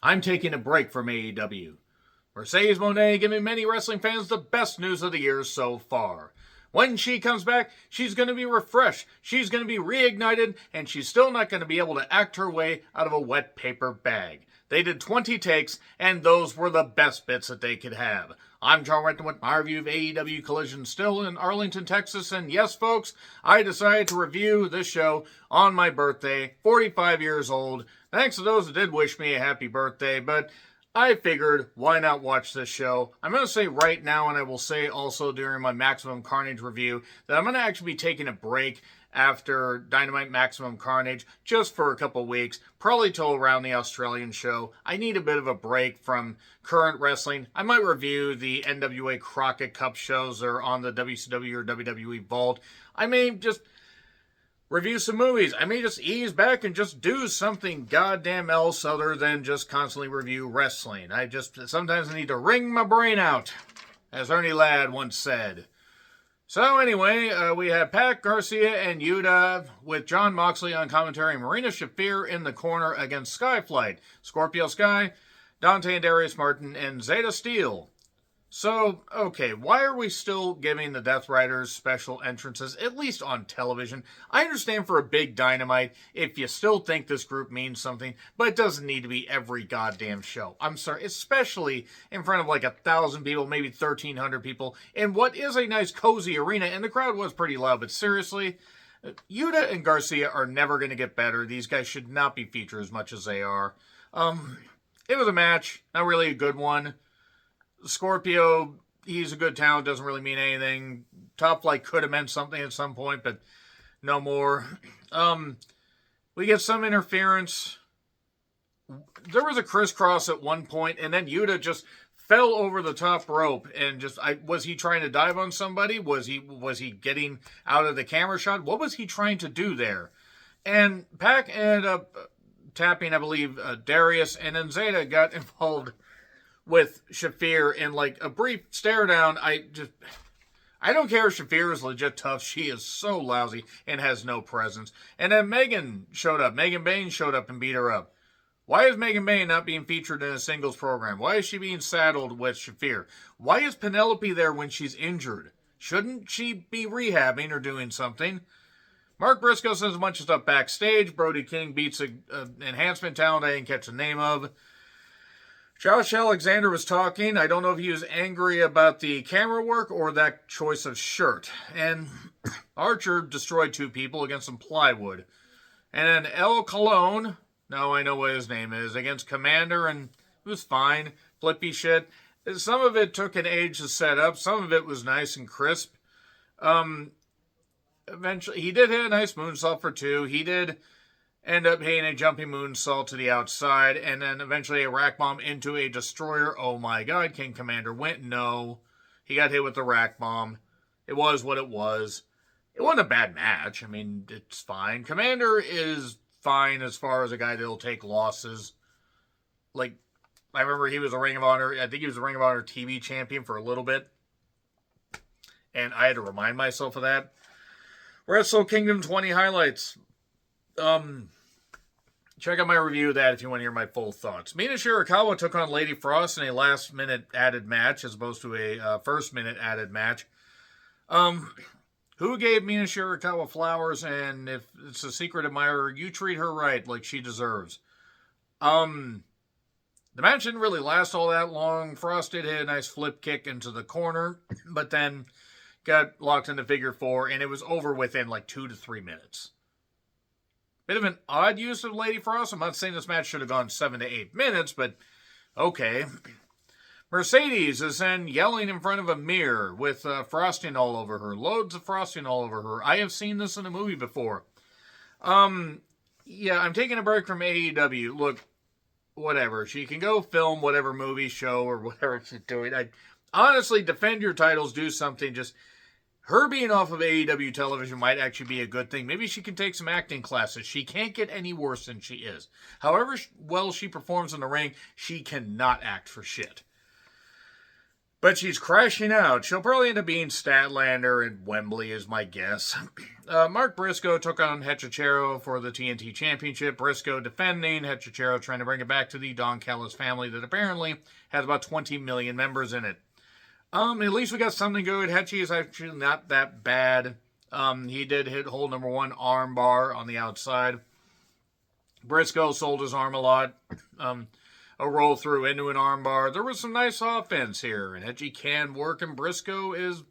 I'm taking a break from AEW. Mercedes Moné giving many wrestling fans the best news of the year so far. When she comes back, she's going to be refreshed, she's going to be reignited, and she's still not going to be able to act her way out of a wet paper bag. They did 20 takes, and those were the best bits that they could have. I'm John Renton with my review of AEW Collision, still in Arlington, Texas, and yes, folks, I decided to review this show on my birthday, 45 years old. Thanks to those that did wish me a happy birthday, but I figured, why not watch this show? I'm going to say right now, and I will say also during my Maximum Carnage review, that I'm going to actually be taking a break after Dynamite Maximum Carnage just for a couple weeks, probably till around the Australian show. I need a bit of a break from current wrestling. I might review the NWA Crockett Cup shows that are on the WCW or WWE Vault. I may just review some movies. I may just ease back and just do something goddamn else other than just constantly review wrestling. I just sometimes need to wring my brain out, as Ernie Ladd once said. So anyway, we have Pat Garcia and Yuta with John Moxley on commentary, Marina Shafir in the corner against Skyflight, Scorpio Sky, Dante and Darius Martin, and Zeta Steel. So, okay, why are we still giving the Death Riders special entrances, at least on television? I understand for a big Dynamite, if you still think this group means something, but it doesn't need to be every goddamn show. I'm sorry, especially in front of like 1,000 people, maybe 1,300 people, in what is a nice cozy arena, and the crowd was pretty loud, but seriously, Yuta and Garcia are never going to get better. These guys should not be featured as much as they are. It was a match, not really a good one. Scorpio, he's a good talent, doesn't really mean anything. Top Flight could have meant something at some point, but no more. We get some interference. There was a crisscross at one point, and then Yuta just fell over the top rope and just was he trying to dive on somebody? Was he getting out of the camera shot? What was he trying to do there? And Pac ended up tapping, I believe, Darius, and then Zeta got involved with Shafir in like a brief stare down. I don't care if Shafir is legit tough. She is so lousy and has no presence. And then Megan showed up. Megan Bain showed up and beat her up. Why is Megan Bain not being featured in a singles program? Why is she being saddled with Shafir? Why is Penelope there when she's injured? Shouldn't she be rehabbing or doing something? Mark Briscoe says a bunch of stuff backstage. Brody King beats an enhancement talent I didn't catch the name of. Josh Alexander was talking. I don't know if he was angry about the camera work or that choice of shirt. And Archer destroyed 2 people against some plywood. And then El Colon, now I know what his name is, against Commander, and it was fine. Flippy shit. Some of it took an age to set up. Some of it was nice and crisp. Eventually, he did hit a nice moonsault for 2. He did end up hitting a jumping moonsault to the outside, and then eventually a rack bomb into a destroyer. Oh my god, King Commander went? No. He got hit with the rack bomb. It was what it was. It wasn't a bad match. I mean, it's fine. Commander is fine as far as a guy that'll take losses. Like, I remember he was a Ring of Honor, I think he was a Ring of Honor TV champion for a little bit. And I had to remind myself of that. Wrestle Kingdom 20 highlights. Check out my review of that if you want to hear my full thoughts. Mina Shirakawa took on Lady Frost in a last-minute added match as opposed to a first-minute added match. Who gave Mina Shirakawa flowers? And if it's a secret admirer, you treat her right like she deserves. The match didn't really last all that long. Frost did hit a nice flip kick into the corner, but then got locked into figure 4, and it was over within like 2 to 3 minutes. Bit of an odd use of Lady Frost. I'm not saying this match should have gone 7 to 8 minutes, but okay. Mercedes is then yelling in front of a mirror with frosting all over her. Loads of frosting all over her. I have seen this in a movie before. Yeah, I'm taking a break from AEW. Look, whatever. She can go film whatever movie, show, or whatever she's doing. Honestly, defend your titles, do something. Just her being off of AEW television might actually be a good thing. Maybe she can take some acting classes. She can't get any worse than she is. However well she performs in the ring, she cannot act for shit. But she's crashing out. She'll probably end up being Statlander at Wembley, is my guess. Mark Briscoe took on Hechicero for the TNT Championship. Briscoe defending, Hechicero trying to bring it back to the Don Callis family that apparently has about 20 million members in it. At least we got something good. Hetchy is actually not that bad. He did hit hole number 1 arm bar on the outside. Briscoe sold his arm a lot. A roll through into an armbar. There was some nice offense here, and Hetchy can work, and Briscoe is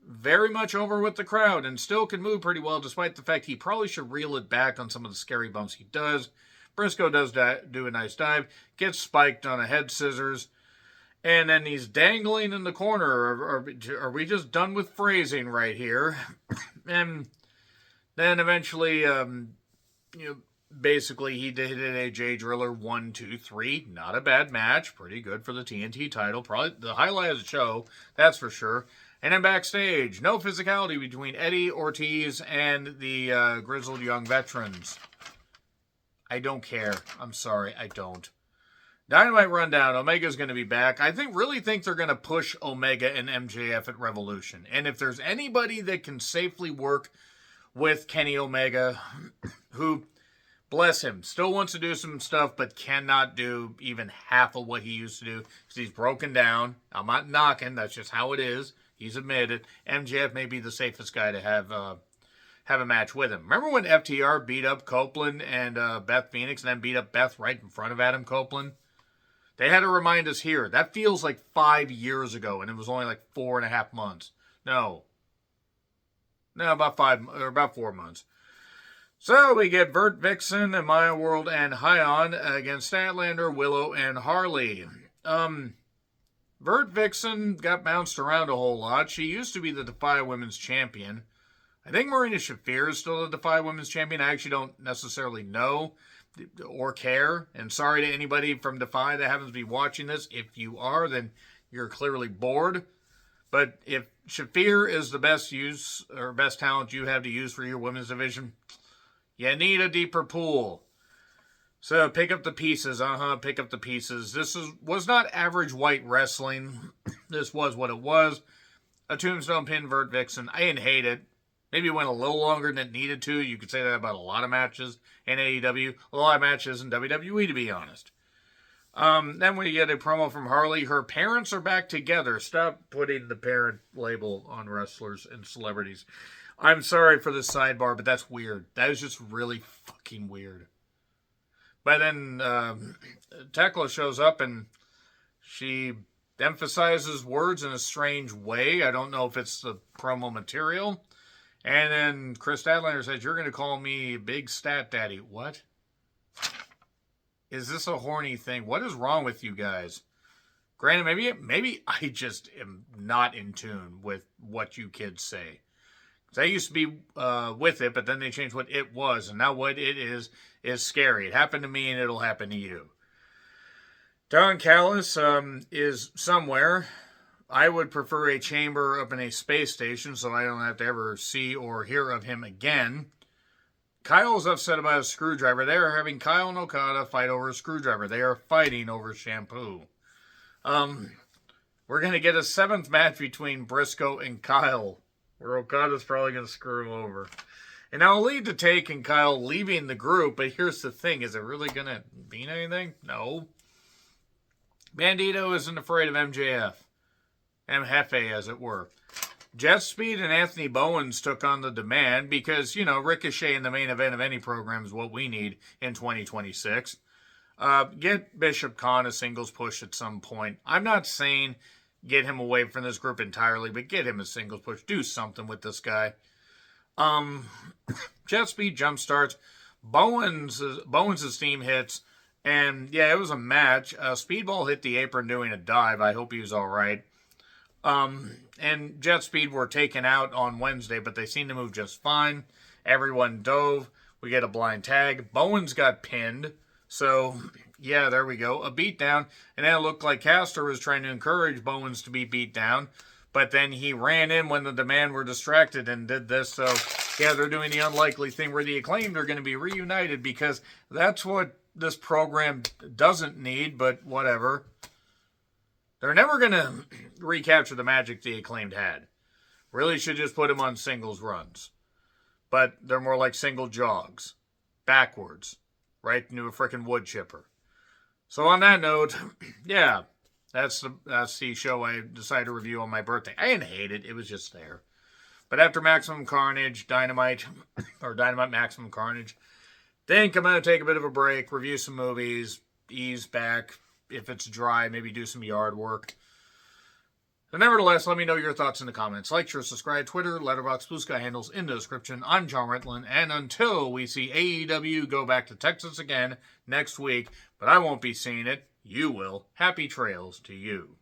very much over with the crowd and still can move pretty well, despite the fact he probably should reel it back on some of the scary bumps he does. Briscoe does do a nice dive, gets spiked on a head scissors, and then he's dangling in the corner. Are we just done with phrasing right here? And then eventually, basically, he did a J Driller 1, 2, 3. Not a bad match. Pretty good for the TNT title. Probably the highlight of the show, that's for sure. And then backstage, no physicality between Eddie Ortiz and the grizzled young veterans. I don't care. I'm sorry, I don't. Dynamite Rundown. Omega's going to be back. I really think they're going to push Omega and MJF at Revolution. And if there's anybody that can safely work with Kenny Omega, who, bless him, still wants to do some stuff, but cannot do even half of what he used to do because he's broken down. I'm not knocking. That's just how it is. He's admitted. MJF may be the safest guy to have a match with him. Remember when FTR beat up Copeland and Beth Phoenix and then beat up Beth right in front of Adam Copeland? They had to remind us here. That feels like 5 years ago, and it was only like 4.5 months. No, about 4 months. So we get Vert Vixen and Maya World and Hyon against Statlander, Willow, and Harley. Vert Vixen got bounced around a whole lot. She used to be the Defy Women's Champion. I think Marina Shafir is still the Defy Women's Champion. I actually don't necessarily know or care. And sorry to anybody from Defy that happens to be watching this. If you are, then you're clearly bored. But if Shafir is the best use or best talent you have to use for your women's division, you need a deeper pool. So pick up the pieces. Pick up the pieces. This was not average white wrestling. This was what it was. A tombstone pin, Vert Vixen. I didn't hate it. Maybe it went a little longer than it needed to. You could say that about a lot of matches in AEW. A lot of matches in WWE, to be honest. Then we get a promo from Harley. Her parents are back together. Stop putting the parent label on wrestlers and celebrities. I'm sorry for this sidebar, but that's weird. That is just really fucking weird. But then Tekla shows up and she emphasizes words in a strange way. I don't know if it's the promo material. And then Chris Statlander says, "You're going to call me Big Stat Daddy." What? Is this a horny thing? What is wrong with you guys? Granted, maybe I just am not in tune with what you kids say. I used to be with it, but then they changed what it was, and now what it is scary. It happened to me, and it'll happen to you. Don Callis is somewhere. I would prefer a chamber up in a space station, so I don't have to ever see or hear of him again. Kyle's upset about a screwdriver. They are having Kyle and Okada fight over a screwdriver. They are fighting over shampoo. We're going to get a 7th match between Briscoe and Kyle, where Okada's probably going to screw him over. And that'll lead to Take and Kyle leaving the group, but here's the thing. Is it really going to mean anything? No. Bandito isn't afraid of MJF. Jefe, as it were. Jet Speed and Anthony Bowens took on the demand because, Ricochet in the main event of any program is what we need in 2026. Get Bishop Khan a singles push at some point. I'm not saying get him away from this group entirely, but get him a singles push. Do something with this guy. Jet Speed jump starts. Bowens' team hits. And, yeah, it was a match. Speedball hit the apron doing a dive. I hope he was all right. And Jet Speed were taken out on Wednesday, but they seemed to move just fine. Everyone dove. We get a blind tag. Bowens got pinned. So, yeah, there we go. A beatdown. And then it looked like Castor was trying to encourage Bowens to be beat down. But then he ran in when the Demand were distracted and did this. So, yeah, they're doing the unlikely thing where the Acclaimed are going to be reunited because that's what this program doesn't need, but whatever. They're never going to recapture the magic the Acclaimed had. Really should just put them on singles runs. But they're more like single jogs. Backwards. Right into a freaking wood chipper. So on that note, yeah, that's the show I decided to review on my birthday. I didn't hate it. It was just there. But after Maximum Carnage, Dynamite Maximum Carnage, think I'm going to take a bit of a break, review some movies, ease back. If it's dry, maybe do some yard work. But nevertheless, let me know your thoughts in the comments. Like, share, subscribe, Twitter, Letterboxd, Blue Sky handles in the description. I'm John Rentlin, and until we see AEW go back to Texas again next week, but I won't be seeing it, you will. Happy trails to you.